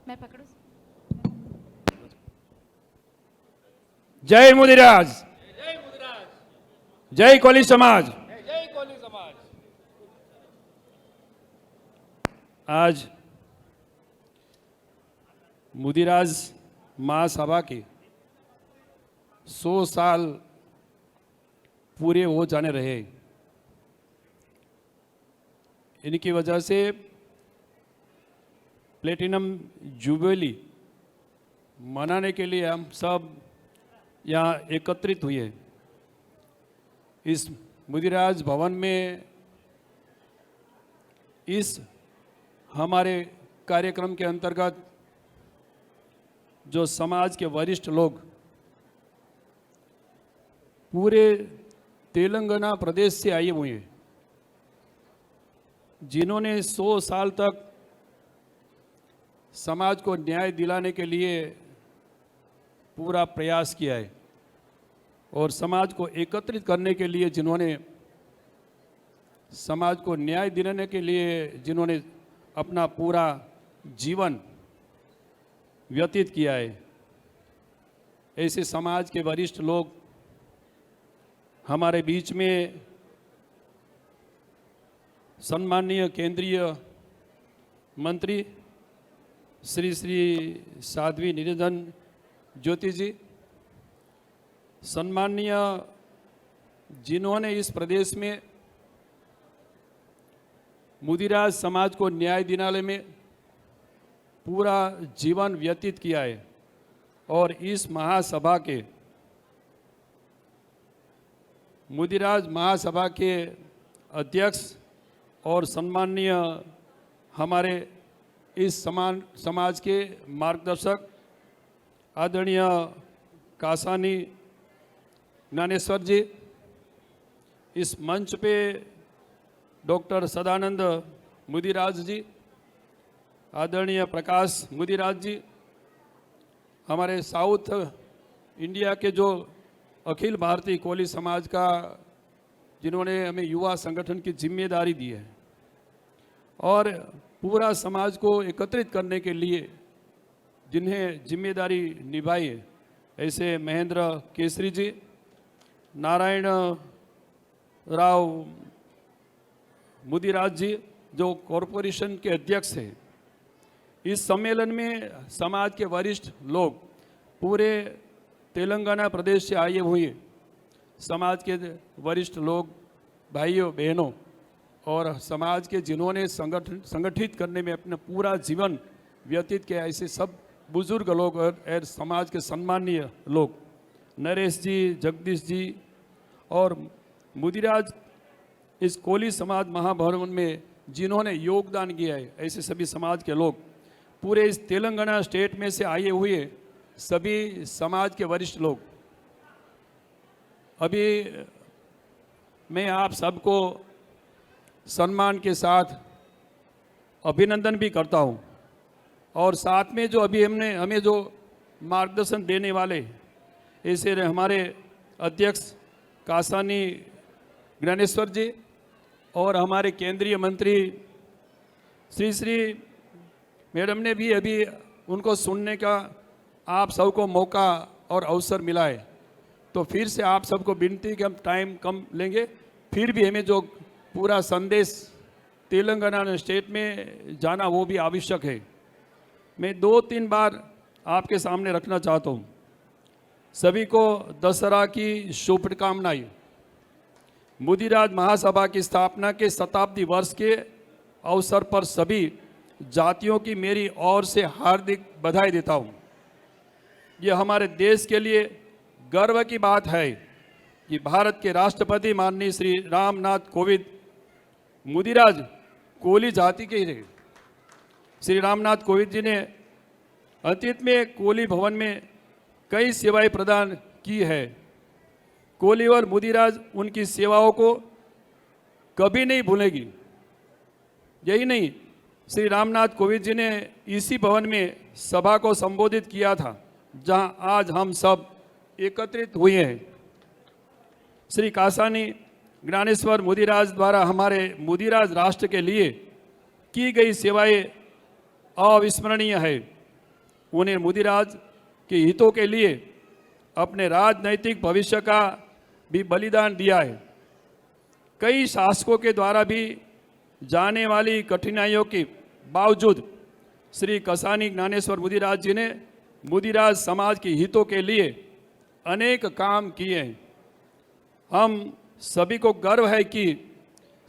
मैं पकड़ू। जय मुदिराज, जय कोली समाज। आज मुदिराज महासभा के 100 साल पूरे हो जाने रहे। इनकी वजह से प्लेटिनम जुबली मनाने के लिए हम सब यहाँ एकत्रित हुए। इस मुदिराज भवन में इस हमारे कार्यक्रम के अंतर्गत जो समाज के वरिष्ठ लोग पूरे तेलंगाना प्रदेश से आए हुए हैं, जिन्होंने 100 साल तक समाज को न्याय दिलाने के लिए पूरा प्रयास किया है और समाज को एकत्रित करने के लिए जिन्होंने समाज को न्याय दिलाने के लिए जिन्होंने अपना पूरा जीवन व्यतीत किया है, ऐसे समाज के वरिष्ठ लोग हमारे बीच में सम्माननीय केंद्रीय मंत्री श्री साध्वी निरंजन ज्योति जी, सम्माननीय जिन्होंने इस प्रदेश में मुदिराज समाज को न्याय दिलाने में पूरा जीवन व्यतीत किया है और इस महासभा के मुदिराज महासभा के अध्यक्ष और सम्माननीय हमारे इस समाज के मार्गदर्शक आदरणीय कासानी ज्ञानेश्वर जी, इस मंच पे डॉक्टर सदानंद मुदिराज जी, आदरणीय प्रकाश मुदिराज जी, हमारे साउथ इंडिया के जो अखिल भारतीय कोली समाज का जिन्होंने हमें युवा संगठन की जिम्मेदारी दी है और पूरा समाज को एकत्रित करने के लिए जिन्हें जिम्मेदारी निभाई है, ऐसे महेंद्र केसरी जी, नारायण राव मुदिराज जी जो कॉरपोरेशन के अध्यक्ष हैं। इस सम्मेलन में समाज के वरिष्ठ लोग पूरे तेलंगाना प्रदेश से आए हुए समाज के वरिष्ठ लोग, भाइयों बहनों और समाज के जिन्होंने संगठित करने में अपना पूरा जीवन व्यतीत किया, ऐसे सब बुजुर्ग लोग और समाज के सम्माननीय लोग, नरेश जी, जगदीश जी और मुदिराज इस कोली समाज महाभवन में जिन्होंने योगदान किया है, ऐसे सभी समाज के लोग पूरे इस तेलंगाना स्टेट में से आए हुए सभी समाज के वरिष्ठ लोग, अभी मैं आप सबको सम्मान के साथ अभिनंदन भी करता हूं और साथ में जो अभी हमें जो मार्गदर्शन देने वाले ऐसे हमारे अध्यक्ष कासानी ज्ञानेश्वर जी और हमारे केंद्रीय मंत्री श्री मैडम ने भी अभी उनको सुनने का आप सबको मौका और अवसर मिला है, तो फिर से आप सबको विनती कि हम टाइम कम लेंगे, फिर भी हमें जो पूरा संदेश तेलंगाना स्टेट में जाना वो भी आवश्यक है। मैं 2-3 बार आपके सामने रखना चाहता हूँ। सभी को दशहरा की शुभकामनाएं। मुदिराज महासभा की स्थापना के शताब्दी वर्ष के अवसर पर सभी जातियों की मेरी ओर से हार्दिक बधाई देता हूँ। ये हमारे देश के लिए गर्व की बात है कि भारत के राष्ट्रपति माननीय श्री रामनाथ कोविंद मुदिराज कोली जाति के रहे। श्री रामनाथ कोविंद जी ने अतीत में कोली भवन में कई सेवाएं प्रदान की है। कोली और मुदिराज उनकी सेवाओं को कभी नहीं भूलेगी। यही नहीं, श्री रामनाथ कोविंद जी ने इसी भवन में सभा को संबोधित किया था जहां आज हम सब एकत्रित हुए हैं। श्री कासानी ज्ञानेश्वर मुदिराज द्वारा हमारे मुदिराज राष्ट्र के लिए की गई सेवाएं अविस्मरणीय है उन्हें मुदिराज के हितों के लिए अपने राजनैतिक भविष्य का भी बलिदान दिया है। कई शासकों के द्वारा भी जाने वाली कठिनाइयों के बावजूद श्री कसानी ज्ञानेश्वर मुदिराज जी ने मुदिराज समाज के हितों के लिए अनेक काम किए हैं। हम सभी को गर्व है कि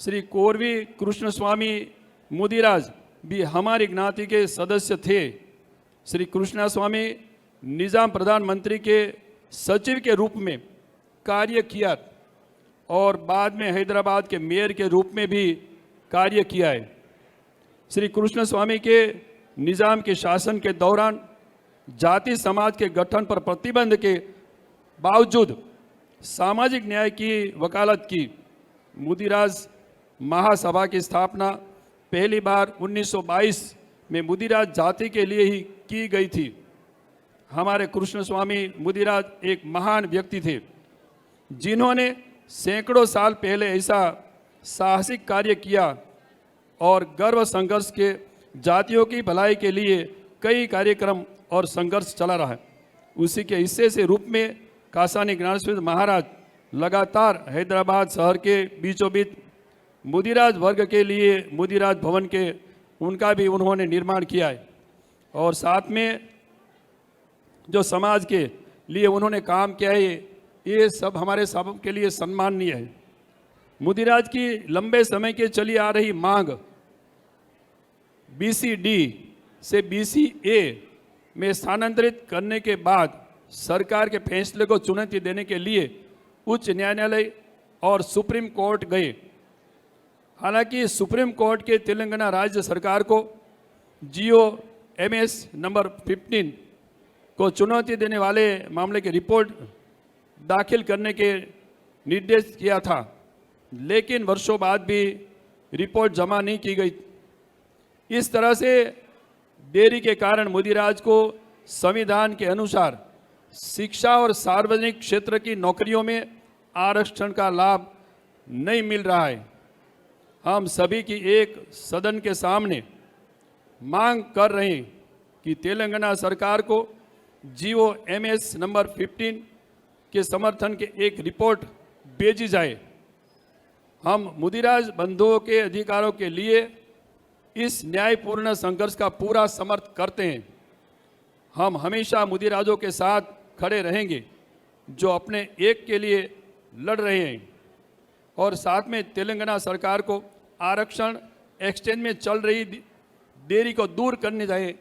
श्री कोरवी कृष्ण स्वामी मुदिराज भी हमारी ज्ञाति के सदस्य थे। श्री कृष्णा स्वामी निजाम प्रधानमंत्री के सचिव के रूप में कार्य किया और बाद में हैदराबाद के मेयर के रूप में भी कार्य किया है। श्री कृष्ण स्वामी के निजाम के शासन के दौरान जाति समाज के गठन पर प्रतिबंध के बावजूद सामाजिक न्याय की वकालत की। मुदिराज महासभा की स्थापना पहली बार 1922 में मुदिराज जाति के लिए ही की गई थी। हमारे कृष्ण स्वामी मुदिराज एक महान व्यक्ति थे जिन्होंने सैकड़ों साल पहले ऐसा साहसिक कार्य किया और गर्व संघर्ष के जातियों की भलाई के लिए कई कार्यक्रम और संघर्ष चला रहा है। उसी के हिस्से से रूप में कासानी ज्ञानेश्वर महाराज लगातार हैदराबाद शहर के बीचों बीच मुदिराज वर्ग के लिए मुदिराज भवन के उनका भी उन्होंने निर्माण किया है और साथ में जो समाज के लिए उन्होंने काम किया है ये सब हमारे सब के लिए सम्माननीय है। मुदिराज की लंबे समय के चली आ रही मांग BCD से BCA में स्थानांतरित करने के बाद सरकार के फैसले को चुनौती देने के लिए उच्च न्यायालय और सुप्रीम कोर्ट गए। हालांकि सुप्रीम कोर्ट के तेलंगाना राज्य सरकार को GO-MS नंबर 15 को चुनौती देने वाले मामले की रिपोर्ट दाखिल करने के निर्देश किया था, लेकिन वर्षों बाद भी रिपोर्ट जमा नहीं की गई। इस तरह से देरी के कारण मुदिराज को संविधान के अनुसार शिक्षा और सार्वजनिक क्षेत्र की नौकरियों में आरक्षण का लाभ नहीं मिल रहा है। हम सभी की एक सदन के सामने मांग कर रहे हैं कि तेलंगाना सरकार को GO-MS नंबर 15 के समर्थन के एक रिपोर्ट भेजी जाए। हम मुदिराज बंधुओं के अधिकारों के लिए इस न्यायपूर्ण संघर्ष का पूरा समर्थन करते हैं। हम हमेशा मुदिराजों के साथ खड़े रहेंगे जो अपने एक के लिए लड़ रहे हैं और साथ में तेलंगाना सरकार को आरक्षण एक्सचेंज में चल रही देरी को दूर करने जाए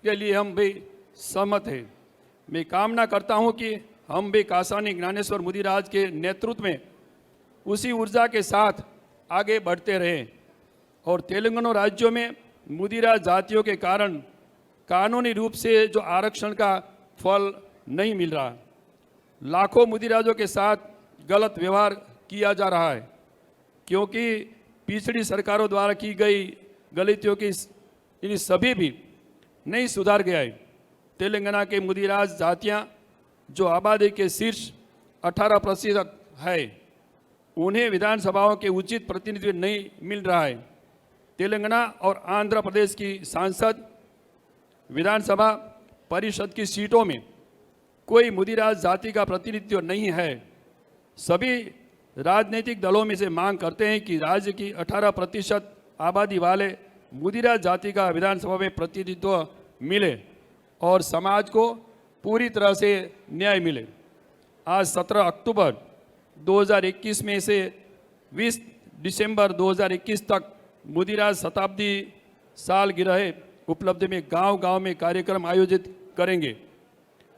के लिए हम भी सहमत हैं। मैं कामना करता हूं कि हम भी कासानी ज्ञानेश्वर मुदिराज के नेतृत्व में उसी ऊर्जा के साथ आगे बढ़ते रहें और तेलंगाना राज्यों में मुदिराज जातियों के कारण कानूनी रूप से जो आरक्षण का फल नहीं मिल रहा, लाखों मुदिराजों के साथ गलत व्यवहार किया जा रहा है क्योंकि पिछड़ी सरकारों द्वारा की गई गलतियों की इन सभी भी नहीं सुधार गया है। तेलंगाना के मुदिराज जातियां जो आबादी के शीर्ष 18% है, उन्हें विधानसभाओं के उचित प्रतिनिधित्व नहीं मिल रहा है। तेलंगाना और आंध्र प्रदेश की सांसद विधानसभा परिषद की सीटों में कोई मुदिराज जाति का प्रतिनिधित्व नहीं है। सभी राजनीतिक दलों में से मांग करते हैं कि राज्य की 18% आबादी वाले मुदिराज जाति का विधानसभा में प्रतिनिधित्व मिले और समाज को पूरी तरह से न्याय मिले। आज 17 अक्टूबर 2021 में से 20 दिसंबर 2021 तक मुदिराज शताब्दी सालगिरह उपलब्धि में गांव-गांव में कार्यक्रम आयोजित करेंगे।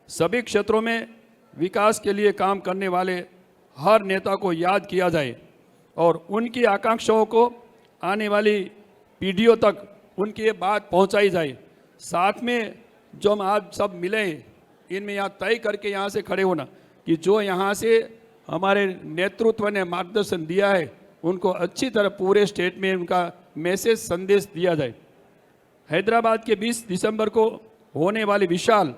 सभी क्षेत्रों में विकास के लिए काम करने वाले हर नेता को याद किया जाए और उनकी आकांक्षाओं को आने वाली पीढ़ियों तक उनकी ये बात पहुंचाई जाए। साथ में जो हम आज सब मिले इनमें यहाँ तय करके यहाँ से खड़े होना कि जो यहाँ से हमारे नेतृत्व ने मार्गदर्शन दिया है उनको अच्छी तरह पूरे स्टेट में उनका मैसेज संदेश दिया जाए। हैदराबाद के 20 दिसंबर को होने वाली विशाल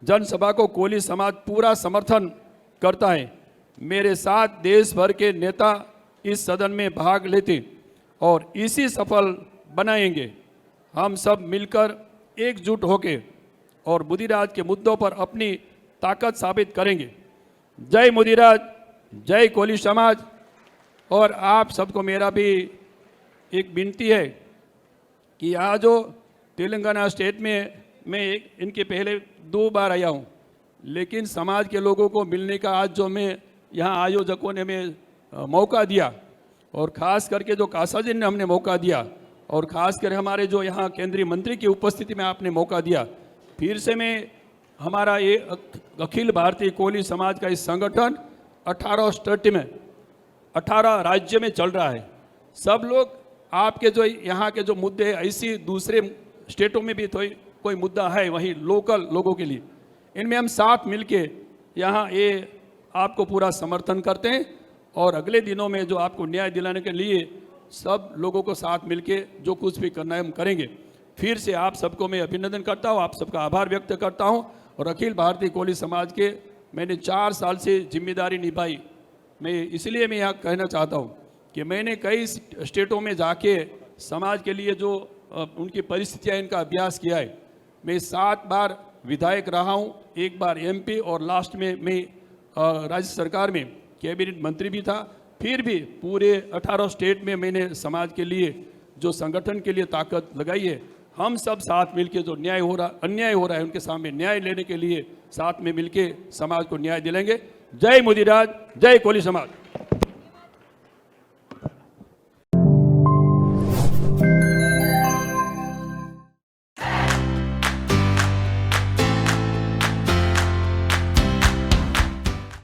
जनसभा को कोली समाज पूरा समर्थन करता है। मेरे साथ देश भर के नेता इस सदन में भाग लेते और इसी सफल बनाएंगे। हम सब मिलकर एकजुट होकर और मुदिराज के मुद्दों पर अपनी ताकत साबित करेंगे। जय मुदिराज, जय कोली समाज। और आप सबको मेरा भी एक विनती है कि यहाँ जो तेलंगाना स्टेट में मैं इनके पहले 2 बार आया हूँ, लेकिन समाज के लोगों को मिलने का आज जो मैं यहाँ आयोजकों ने मैं मौका दिया, और ख़ास करके जो कासाजी ने हमने मौका दिया, और ख़ास कर हमारे जो यहाँ केंद्रीय मंत्री की उपस्थिति में आपने मौका दिया, फिर से मैं हमारा ये अखिल भारतीय कोली समाज का इस संगठन 18 स्टेट में 18 राज्य में चल रहा है। सब लोग आपके जो यहाँ के जो मुद्दे हैं, ऐसी दूसरे स्टेटों में भी कोई मुद्दा है वहीं लोकल लोगों के लिए, इनमें हम साथ मिलके यहाँ ये आपको पूरा समर्थन करते हैं। और अगले दिनों में जो आपको न्याय दिलाने के लिए सब लोगों को साथ मिलके जो कुछ भी करना है हम करेंगे। फिर से आप सबको मैं अभिनंदन करता हूँ, आप सबका आभार व्यक्त करता हूँ। और अखिल भारतीय कोली समाज के मैंने 4 साल से जिम्मेदारी निभाई। मैं इसलिए मैं यहाँ कहना चाहता हूँ कि मैंने कई स्टेटों में जाके समाज के लिए जो उनकी परिस्थितियाँ इनका अभ्यास किया है। मैं 7 बार विधायक रहा हूँ, 1 बार MP, और लास्ट में मैं राज्य सरकार में कैबिनेट मंत्री भी था। फिर भी पूरे 18 स्टेट में मैंने समाज के लिए जो संगठन के लिए ताकत लगाई है। हम सब साथ मिलके जो अन्याय हो रहा है उनके सामने न्याय लेने के लिए साथ में मिलके समाज को न्याय दिलाएंगे। जय मुदिराज, जय कोली समाज।